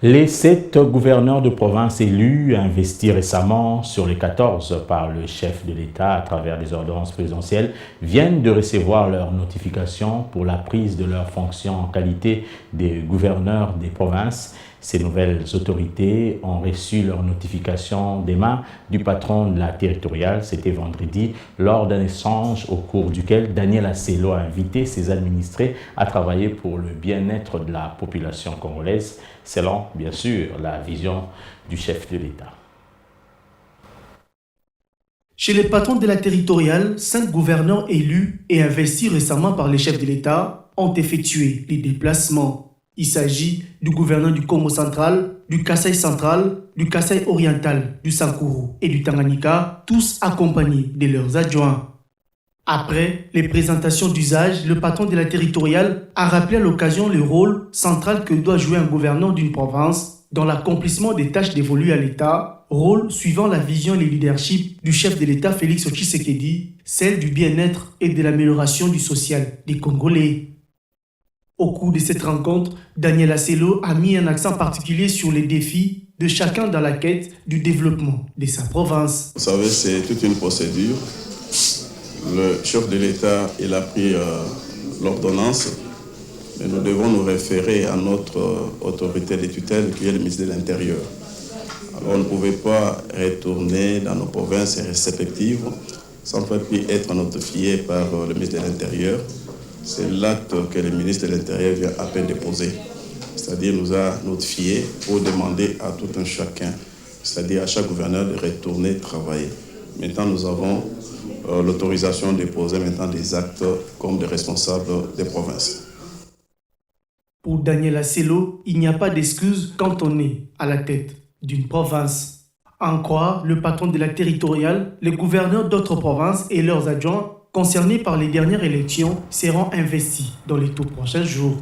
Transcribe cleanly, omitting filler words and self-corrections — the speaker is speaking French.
Les 7 gouverneurs de province élus, investis récemment sur les 14 par le chef de l'État à travers des ordonnances présidentielles, viennent de recevoir leur notification pour la prise de leurs fonctions en qualité de gouverneurs des provinces. Ces nouvelles autorités ont reçu leur notification des mains du patron de la territoriale. C'était vendredi, lors d'un échange au cours duquel Daniel Assello a invité ses administrés à travailler pour le bien-être de la population congolaise, selon, bien sûr, la vision du chef de l'État. Chez les patrons de la territoriale, 5 gouverneurs élus et investis récemment par les chefs de l'État ont effectué les déplacements. Il s'agit du gouverneur du Congo central, du Kasaï central, du Kasaï oriental, du Sankuru et du Tanganyika, tous accompagnés de leurs adjoints. Après les présentations d'usage, le patron de la territoriale a rappelé à l'occasion le rôle central que doit jouer un gouverneur d'une province dans l'accomplissement des tâches dévolues à l'État, rôle suivant la vision et le leadership du chef de l'État Félix Tshisekedi, celle du bien-être et de l'amélioration du social des Congolais. Au cours de cette rencontre, Daniel Assello a mis un accent particulier sur les défis de chacun dans la quête du développement de sa province. Vous savez, c'est toute une procédure. Le chef de l'État, il a pris l'ordonnance, mais nous devons nous référer à notre autorité de tutelle qui est le ministre de l'Intérieur. Alors on ne pouvait pas retourner dans nos provinces respectives sans être notifié par le ministre de l'Intérieur. C'est l'acte que le ministre de l'Intérieur vient à peine déposer. C'est-à-dire nous a notifié pour demander à tout un chacun, c'est-à-dire à chaque gouverneur de retourner travailler. Maintenant, nous avons l'autorisation de poser maintenant des actes comme des responsables des provinces. Pour Daniel Assello, il n'y a pas d'excuse quand on est à la tête d'une province. En croire le patron de la territoriale, les gouverneurs d'autres provinces et leurs adjoints concernés par les dernières élections seront investis dans les tout prochains jours.